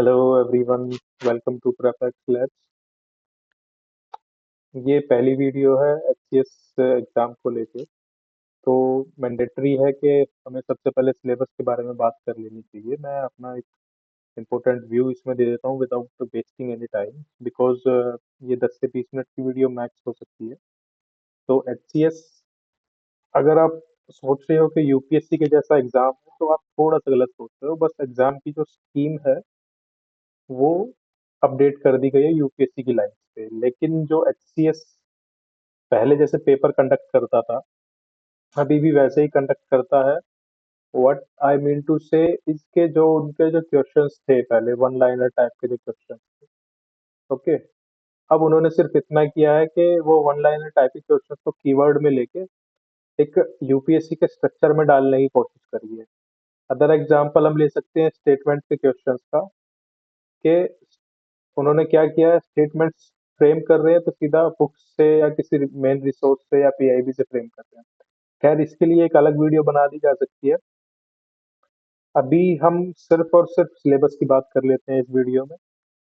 Hello everyone, welcome to Perfect Labs. ये पहली video है एचसीएस एग्जाम को लेके। तो मैंडेटरी है कि हमें सबसे पहले सिलेबस के बारे में बात कर लेनी चाहिए। मैं अपना एक इम्पोर्टेंट व्यू इसमें दे देता हूँ without wasting any time, because ये 10 से 20 मिनट की वीडियो मैक्स हो सकती है। तो एचसीएस, अगर आप सोच रहे हो कि यूपीएससी के जैसा एग्जाम है तो आप थोड़ा सा गलत सोच रहे हो। बस एग्जाम की जो स्कीम है वो अपडेट कर दी गई है यूपीएससी की लाइन पे, लेकिन जो एचसीएस पहले जैसे पेपर कंडक्ट करता था अभी भी वैसे ही कंडक्ट करता है। व्हाट आई मीन टू से, इसके जो उनके जो क्वेश्चंस थे पहले वन लाइनर टाइप के जो क्वेश्चन थे, ओके, अब उन्होंने सिर्फ इतना किया है कि वो वन लाइनर टाइप के क्वेश्चन को कीवर्ड में लेके एक यूपीएससी के स्ट्रक्चर में डालने की कोशिश करी है। अदर एग्जाम्पल हम ले सकते हैं स्टेटमेंट के क्वेश्चंस का, कि उन्होंने क्या किया है, स्टेटमेंट्स फ्रेम कर रहे हैं तो सीधा बुक्स से या किसी मेन रिसोर्स से या पीआईबी से फ्रेम कर रहे हैं। खैर, इसके लिए एक अलग वीडियो बना दी जा सकती है। अभी हम सिर्फ और सिर्फ सिलेबस की बात कर लेते हैं इस वीडियो में।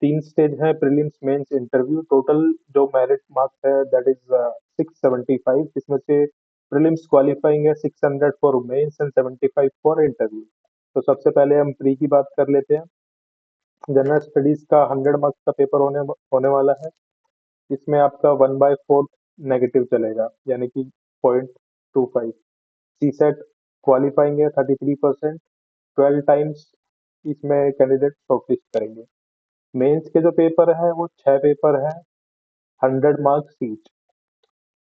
3 स्टेज है, प्रीलिम्स, मेंस, इंटरव्यू। टोटल जो मेरिट मार्क्स है दैट इज 675, जिसमें से प्रीलिम्स क्वालिफाइंग है 600 for mains and 75 for interview. तो सबसे पहले हम प्री की बात कर लेते हैं। जनरल स्टडीज का 100 मार्क्स का पेपर होने होने वाला है। इसमें आपका 1/4 नेगेटिव चलेगा, यानी कि 0.25। सी सेट क्वालिफाइंग है 33%, 12 टाइम्स इसमें कैंडिडेट शॉर्टलिस्ट करेंगे। मेंस के जो पेपर है वो 6 पेपर है, 100 मार्क्स ईच।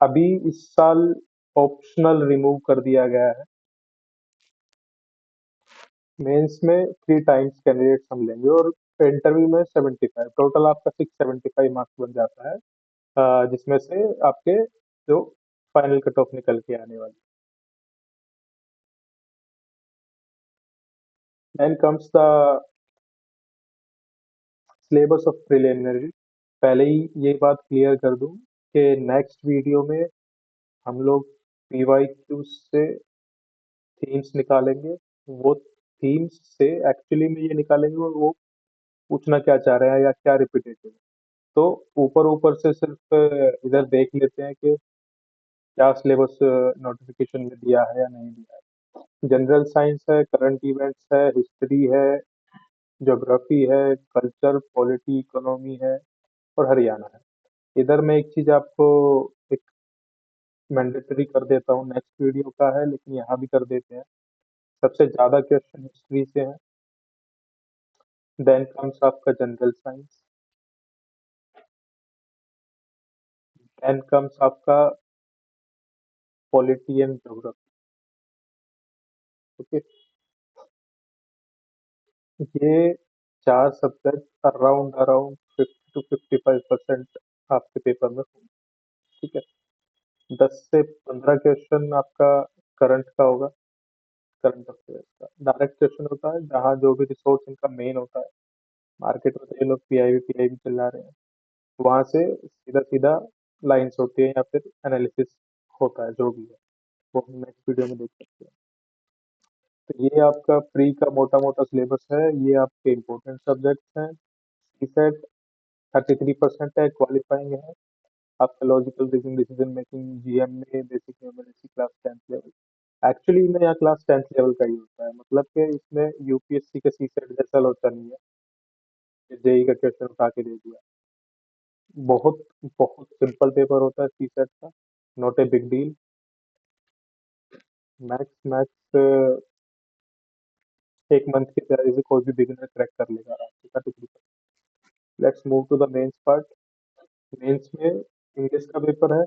अभी इस साल ऑप्शनल रिमूव कर दिया गया है। मेंस में 3 टाइम्स कैंडिडेट्स हम लेंगे और इंटरव्यू में 75। टोटल आपका 675 मार्क्स बन जाता है, जिसमें से आपके जो फाइनल कट ऑफ निकल के आने वाली। Then comes the syllabus of preliminary. पहले ही ये बात क्लियर कर दूं कि नेक्स्ट वीडियो में हम लोग पीवाईक्यू से थीम्स निकालेंगे। वो थीम्स से एक्चुअली में ये निकालेंगे और वो पूछना क्या चाह रहे हैं या क्या रिपीटेटिव है। तो ऊपर ऊपर से सिर्फ इधर देख लेते हैं कि क्या सिलेबस नोटिफिकेशन में दिया है या नहीं दिया है। जनरल साइंस है, करंट इवेंट्स है, हिस्ट्री है, ज्योग्राफी है, कल्चर, पॉलिटी, इकोनॉमी है और हरियाणा है। इधर मैं एक चीज आपको एक मैंडेटरी कर देता हूँ, नेक्स्ट वीडियो का है लेकिन यहाँ भी कर देते हैं। सबसे ज्यादा क्वेश्चन हिस्ट्री से हैं। देन कम्स आपका जनरल साइंस। देन कम्स आपका पॉलिटी एंड ज्योग्राफी। ओके, ये 4 सब्जेक्ट अराउंड अराउंड 50 to 55% आपके पेपर में होंगे। ठीक है, 10 से 15 क्वेश्चन आपका करंट का होगा, करंट अफेयर्स का डायरेक्ट क्वेश्चन होता है, जहाँ जो भी रिसोर्स इनका मेन होता है। मार्केट में तो ये लोग पीआईबी पीआईबी चिल्ला रहे हैं, वहां से सीधा सीधा लाइंस होती है या फिर एनालिसिस होता है, जो भी है वो हम नेक्स्ट वीडियो में देख सकते हैं। तो ये आपका प्री का मोटा मोटा सिलेबस है। ये आपके इम्पोर्टेंट सब्जेक्ट्स हैं। सीसेट 33% है, क्वालिफाइंग है। आपका logical reasoning, decision making, GMA, basic numerics, class 10th level. Actually में यहाँ क्लास 10th लेवल का ही होता है, मतलब कि इसमें यूपीएससी के सीसेट जैसा लोचा नहीं है कि जेई का क्वेश्चन उठा के दे दिया। बहुत बहुत सिंपल पेपर होता है सीसेट का, not a big deal. Max max एक मंथ की तैयारी से कोई भी बिगिनर क्रैक कर लेगा आराम से 33%। Let's move to the mains part. Mains में इंग्लिश का पेपर है,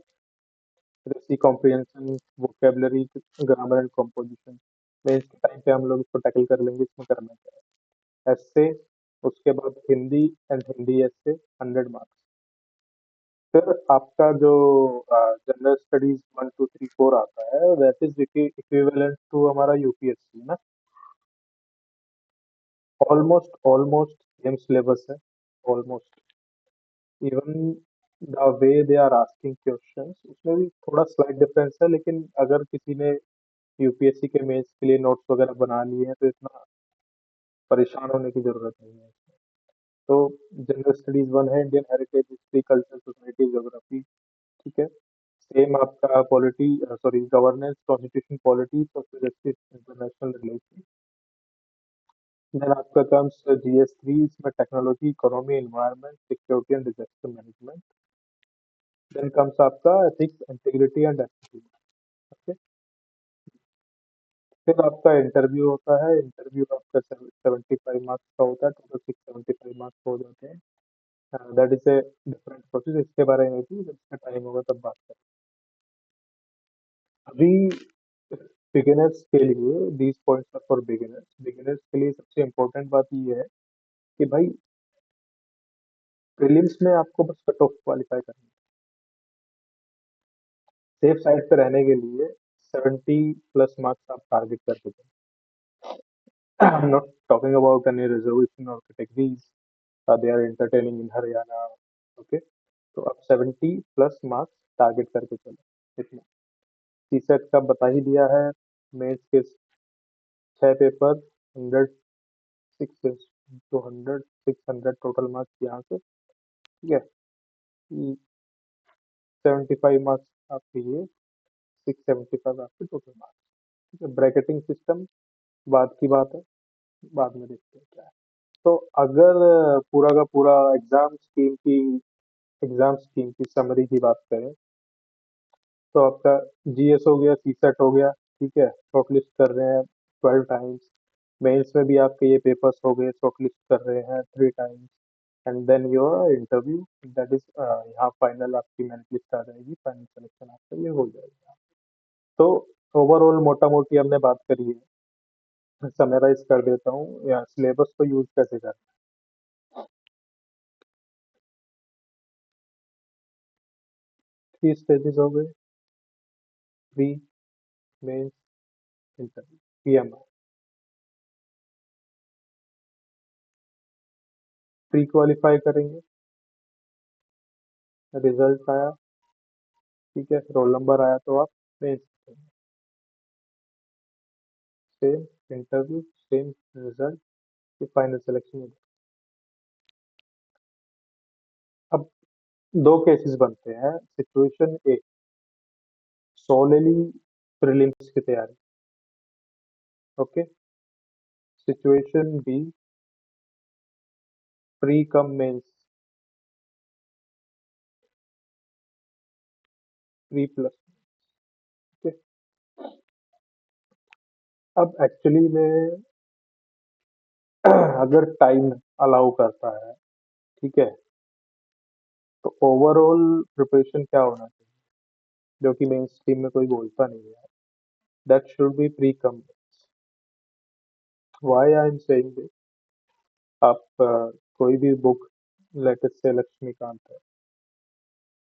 literacy, comprehension, vocabulary, grammar and composition. Mains के टाइम पे हम लोग इसको टैकल कर लेंगे, इसमें करना क्या है। एससे, उसके बाद हिंदी एंड हिंदी एससे, 100 मार्क्स। फिर आपका जो जनरल स्टडीज 1 2 3 4 आता है, दैट इज इक्विवेलेंट टू हमारा यूपीएससी ना। ऑलमोस्ट ऑलमोस्ट सेम सिलेबस है, almost. Even the way they are asking questions उसमें भी थोड़ा स्लाइट डिफरेंस है, लेकिन अगर किसी ने यूपीएससी के मेंस के लिए नोट्स वगैरह बना लिए हैं तो इतना परेशान होने की जरूरत नहीं है। तो जनरल स्टडीज वन है, Indian heritage, history, culture, society, geography. ठीक है। सेम आपका polity, sorry, governance, constitution, polity, social justice, international relation. Then आपका कम्स GS3, इसमें technology, economy, environment, security and disaster management. Then comes आपका ethics, integrity and ethics. Okay. फिर आपका interview होता है। इंटरव्यू आपका 75 मार्क्स का होता है, टोटल 675 मार्क्स हो जाते हैं। That is a different process, इसके बारे में भी जब इसका टाइम होगा तब बात करें। अभी बिगिनर्स के लिए, these points are for beginners. Beginners के लिए सबसे इम्पोर्टेंट बात ये है कि भाई प्रीलिम्स में आपको बस कट ऑफ क्वालिफाई करना है। सेफ साइड पे रहने के लिए 70+ मार्क्स आप टारगेट करके चलें। I am not talking about any reservation और categories they are entertaining in Haryana. Okay. तो आप 70+ मार्क्स टारगेट करके चले इतना। सीसेट का बता ही दिया है। मेंस के 6 पेपर, 100, 6, 200, 600 टोटल मार्क्स यहाँ से। ठीक है। 75 मार्क्स आपके ये, 675 आपके टोटल मार्क्स। ठीक है। ब्रैकेटिंग सिस्टम बाद की बात है, बाद में देखते हैं क्या है। तो अगर पूरा का पूरा एग्जाम स्कीम की समरी की बात करें, तो आपका GS हो गया, सीसेट हो गया। ठीक है। शॉर्टलिस्ट कर रहे हैं 12 टाइम्स। मेंस में भी आपके ये पेपर्स हो गए, शॉर्टलिस्ट कर रहे हैं 3 times. And then your interview, that is यहाँ फाइनल आपकी मेरिट लिस्ट आ जाएगी, फाइनल सिलेक्शन आपका ये हो जाएगा। तो ओवरऑल मोटा मोटी हमने बात करी है। समराइज कर देता हूँ, या सिलेबस को यूज कैसे करना 3 स्टेजेस हो गए: pre, mains, interview, PMI। Pre qualify करेंगे, रिजल्ट आया, ठीक है, रोल नंबर आया, तो आप mains, same interview, same result, फिर फाइनल सिलेक्शन। अब दो केसेस बनते हैं। सिचुएशन ए, सोलेली प्रीलिम्स की तैयारी। Okay. Situation B, pre cum mains, pre plus. Okay. अब एक्चुअली में अगर टाइम अलाउ करता है, ठीक है, तो ओवरऑल प्रिपरेशन क्या होना चाहिए, जो कि मेन स्ट्रीम में कोई बोलता नहीं है, that should be pre come. Why I am saying this, आप कोई भी बुक, लेटेस्ट से लक्ष्मीकांत है,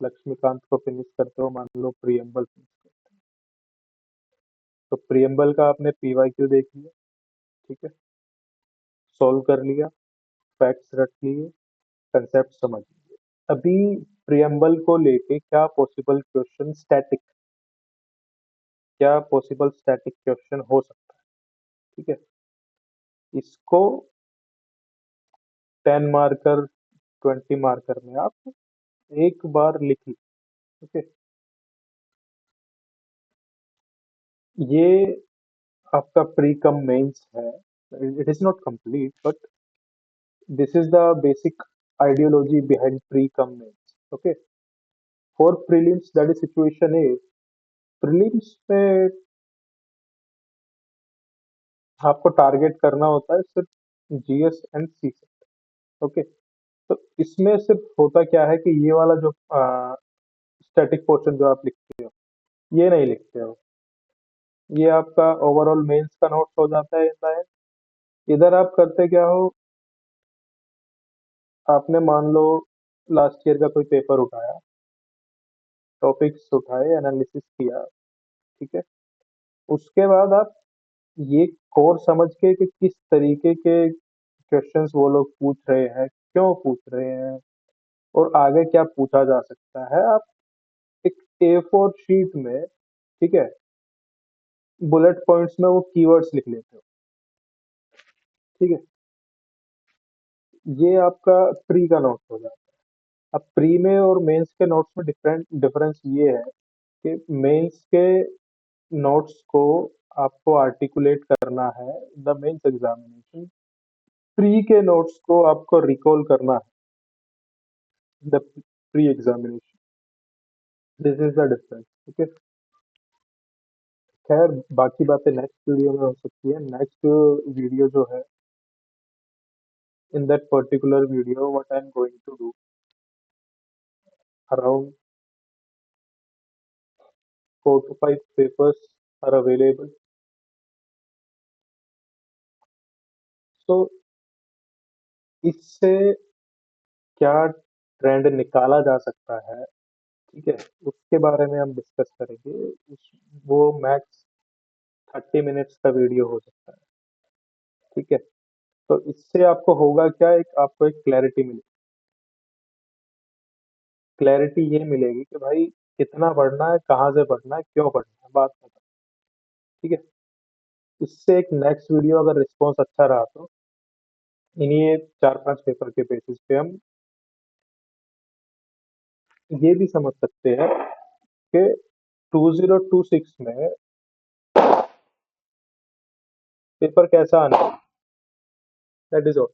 लक्ष्मीकांत को फिनिश करते हो, मान लो प्रियम्बल फिनिश करते हो, तो प्रियम्बल का आपने PYQ देख लिया, ठीक है, सॉल्व कर लिया, फैक्ट्स रट लिए, कंसेप्ट समझ लिए। अभी प्रियम्बल को लेके क्या पॉसिबल स्टैटिक क्वेश्चन हो सकता है, ठीक है, इसको 10 मार्कर, 20 मार्कर में आप एक बार लिख ली। ओके। ये आपका प्री कम मेंस है। It is not complete, but this is the basic ideology behind pre cum mains. Okay. For prelims, that is situation A. Prelims में आपको टारगेट करना होता है सिर्फ GS एंड CSET। ओके। तो इसमें सिर्फ होता क्या है कि ये वाला जो स्टैटिक पोर्शन जो आप लिखते हो, ये नहीं लिखते हो। ये आपका ओवरऑल मेंस का नोट्स हो जाता है इन द एंड। इधर आप करते क्या हो, आपने मान लो लास्ट ईयर का कोई पेपर उठाया, टॉपिक्स उठाए, एनालिसिस किया, ठीक है, उसके बाद आप ये कोर समझ के कि किस तरीके के क्वेश्चंस वो लोग पूछ रहे हैं, क्यों पूछ रहे हैं, और आगे क्या पूछा जा सकता है, आप एक A4 शीट में, ठीक है, बुलेट पॉइंट्स में वो कीवर्ड्स लिख लेते हो। ठीक है। ये आपका प्री का नोट्स हो जाता है। अब प्री में और मेंस के नोट्स में डिफरेंट डिफरेंस ये है कि मेंस के नोट्स को आपको आर्टिकुलेट करना है द मेंस एग्जामिनेशन, प्री के नोट्स को आपको रिकॉल करना है the pre examination. This is the difference. Okay, खैर बाकी बातें नेक्स्ट वीडियो में हो सकती है। नेक्स्ट वीडियो जो है, in that particular video what I am going to do, around 4 to 5 papers are available. So इससे क्या ट्रेंड निकाला जा सकता है, ठीक है, उसके बारे में हम डिस्कस करेंगे। वो मैक्स 30 मिनट्स का वीडियो हो सकता है, ठीक है। तो इससे आपको होगा क्या, एक आपको एक क्लैरिटी मिलेगी। क्लैरिटी ये मिलेगी कि भाई कितना पढ़ना है, कहाँ से पढ़ना है, क्यों पढ़ना है, बात खत्म। ठीक है। इससे एक नेक्स्ट वीडियो अगर रिस्पॉन्स अच्छा रहा तो इन्हीं 4-5 पेपर के बेसिस पे हम ये भी समझ सकते हैं कि 2026 में पेपर कैसा आना है। That is all.